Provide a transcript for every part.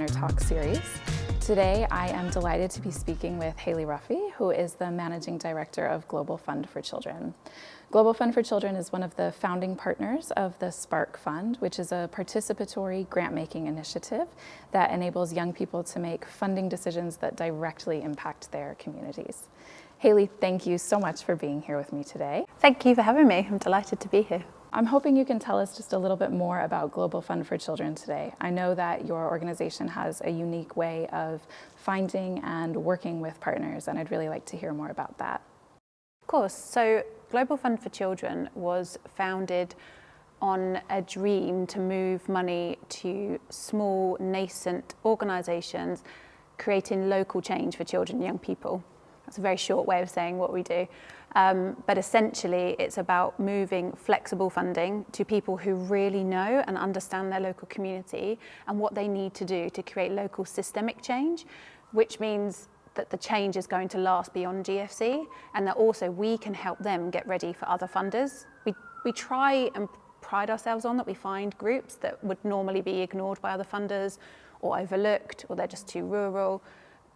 Partner Talk series. Today, I am delighted to be speaking with Hayley Roffey, who is the Managing Director of Global Fund for Children. Global Fund for Children is one of the founding partners of the Spark Fund, which is a participatory grant-making initiative that enables young people to make funding decisions that directly impact their communities. Hayley, thank you so much for being here with me today. Thank you for having me. I'm delighted to be here. I'm hoping you can tell us just a little bit more about Global Fund for Children today. I know that your organization has a unique way of finding and working with partners, and I'd really like to hear more about that. Of course. So Global Fund for Children was founded on a dream to move money to small, nascent organisations, creating local change for children and young people. That's a very short way of saying what we do. But essentially, it's about moving flexible funding to people who really know and understand their local community and what they need to do to create local systemic change, which means that the change is going to last beyond GFC, and that also we can help them get ready for other funders. We try and pride ourselves on that we find groups that would normally be ignored by other funders or overlooked, or they're just too rural,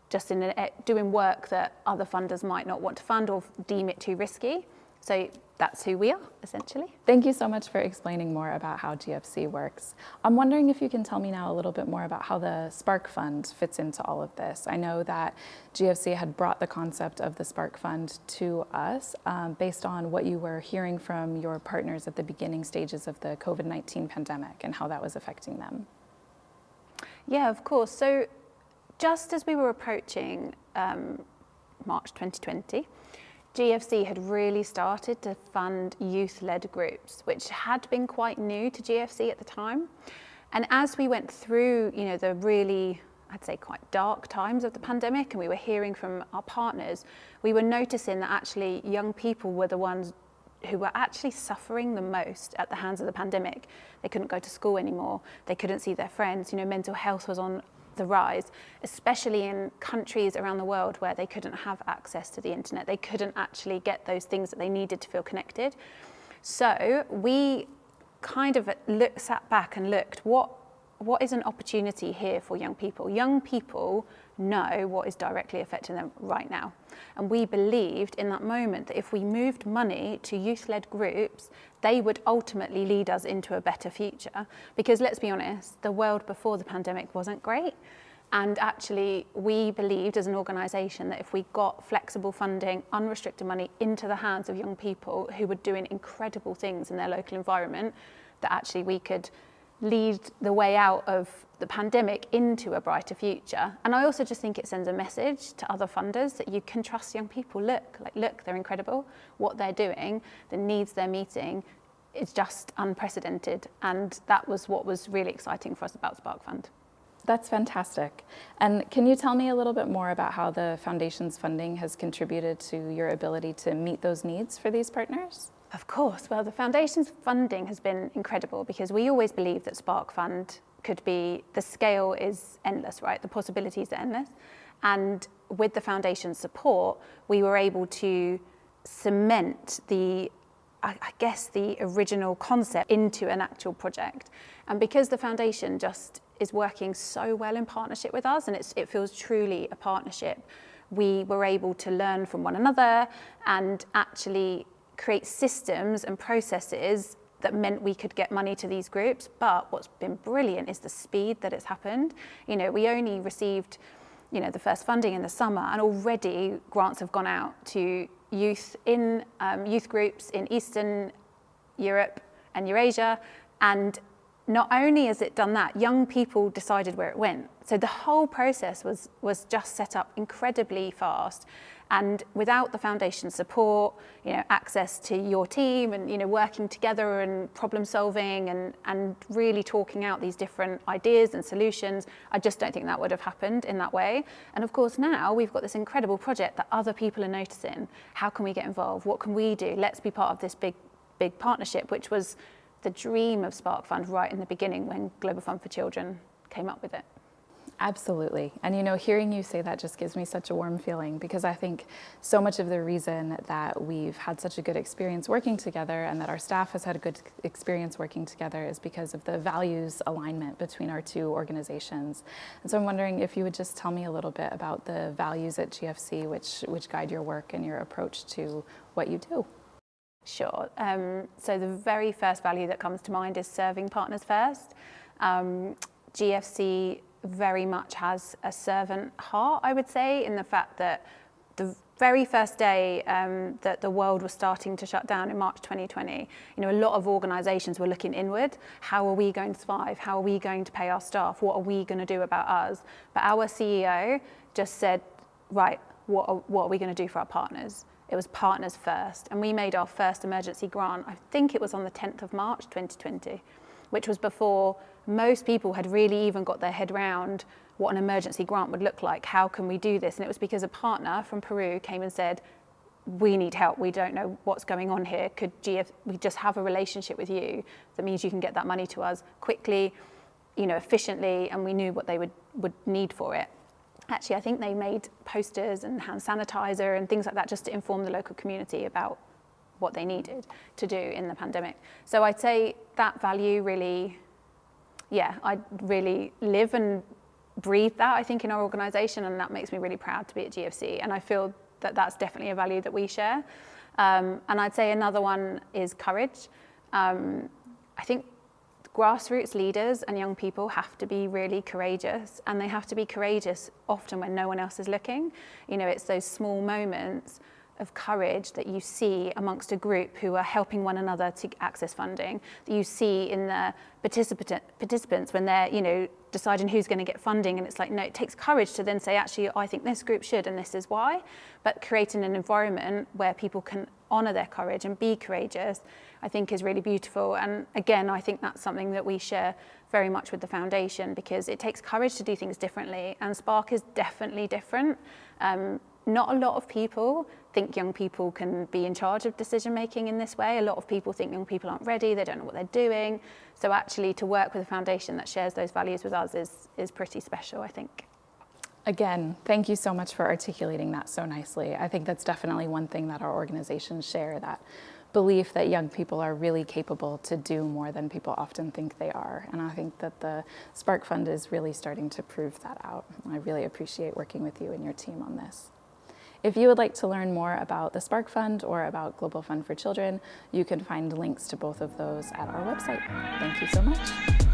just in doing work that other funders might not want to fund or deem it too risky. So that's who we are, essentially. Thank you so much for explaining more about how GFC works. I'm wondering if you can tell me now a little bit more about how the Spark Fund fits into all of this. I know that GFC had brought the concept of the Spark Fund to us based on what you were hearing from your partners at the beginning stages of the COVID-19 pandemic and how that was affecting them. Yeah, of course. So just as we were approaching March 2020, GFC had really started to fund youth-led groups, which had been quite new to GFC at the time. And as we went through, the really, I'd say, quite dark times of the pandemic, and we were hearing from our partners, we were noticing that actually young people were the ones who were actually suffering the most at the hands of the pandemic. They couldn't go to school anymore. They couldn't see their friends. Mental health was on the rise, especially in countries around the world where they couldn't have access to the internet. They couldn't actually get those things that they needed to feel connected. So we kind of sat back and looked, what is an opportunity here for young people? Young people know what is directly affecting them right now. And we believed in that moment that if we moved money to youth-led groups, they would ultimately lead us into a better future. Because let's be honest, the world before the pandemic wasn't great. And actually, we believed as an organisation that if we got flexible funding, unrestricted money into the hands of young people who were doing incredible things in their local environment, that actually we could lead the way out of the pandemic into a brighter future. And I also just think it sends a message to other funders that you can trust young people. Look, they're incredible. What they're doing, the needs they're meeting, is just unprecedented. And that was what was really exciting for us about Spark Fund. That's fantastic. And can you tell me a little bit more about how the Foundation's funding has contributed to your ability to meet those needs for these partners? Of course. Well, the Foundation's funding has been incredible because we always believe that Spark Fund could be, the scale is endless, right? The possibilities are endless. And with the Foundation's support, we were able to cement the original concept into an actual project. And because the Foundation just is working so well in partnership with us, and it feels truly a partnership, we were able to learn from one another and actually create systems and processes that meant we could get money to these groups. But what's been brilliant is the speed that it's happened. We only received, the first funding in the summer, and already grants have gone out to youth in youth groups in Eastern Europe and Eurasia. And not only has it done that, young people decided where it went. So the whole process was just set up incredibly fast. And without the Foundation's support, access to your team and, working together and problem solving and really talking out these different ideas and solutions, I just don't think that would have happened in that way. And of course, now we've got this incredible project that other people are noticing. How can we get involved? What can we do? Let's be part of this big partnership, which was the dream of Spark Fund right in the beginning when Global Fund for Children came up with it. Absolutely. And you know, hearing you say that just gives me such a warm feeling, because I think so much of the reason that we've had such a good experience working together and that our staff has had a good experience working together is because of the values alignment between our two organizations. And so I'm wondering if you would just tell me a little bit about the values at GFC which guide your work and your approach to what you do. Sure. So the very first value that comes to mind is serving partners first. GFC very much has a servant heart, I would say, in the fact that the very first day that the world was starting to shut down in March 2020, you know, a lot of organisations were looking inward. How are we going to survive? How are we going to pay our staff? What are we going to do about us? But our CEO just said, right, what are we going to do for our partners? It was partners first. And we made our first emergency grant, I think it was on the 10th of March 2020, which was before most people had really even got their head round what an emergency grant would look like. How can we do this? And it was because a partner from Peru came and said, we need help. We don't know what's going on here. Could we just have a relationship with you? That means you can get that money to us quickly, you know, efficiently, and we knew what they would need for it. Actually, I think they made posters and hand sanitizer and things like that just to inform the local community about what they needed to do in the pandemic. So I'd say that value really, I really live and breathe that, I think, in our organisation, and that makes me really proud to be at GFC. And I feel that that's definitely a value that we share. And I'd say another one is courage. I think grassroots leaders and young people have to be really courageous, and they have to be courageous often when no one else is looking. You know, it's those small moments of courage that you see amongst a group who are helping one another to access funding, that you see in the participants when they're, you know, deciding who's going to get funding. And it's like, no, it takes courage to then say, actually, I think this group should, and this is why. But creating an environment where people can honour their courage and be courageous, I think is really beautiful. And again, I think that's something that we share very much with the foundation, because it takes courage to do things differently. And Spark is definitely different. Not a lot of people think young people can be in charge of decision making in this way. A lot of people think young people aren't ready, they don't know what they're doing. So actually to work with a foundation that shares those values with us is pretty special, I think. Again, thank you so much for articulating that so nicely. I think that's definitely one thing that our organizations share, that belief that young people are really capable to do more than people often think they are. And I think that the Spark Fund is really starting to prove that out. I really appreciate working with you and your team on this. If you would like to learn more about the Spark Fund or about Global Fund for Children, you can find links to both of those at our website. Thank you so much.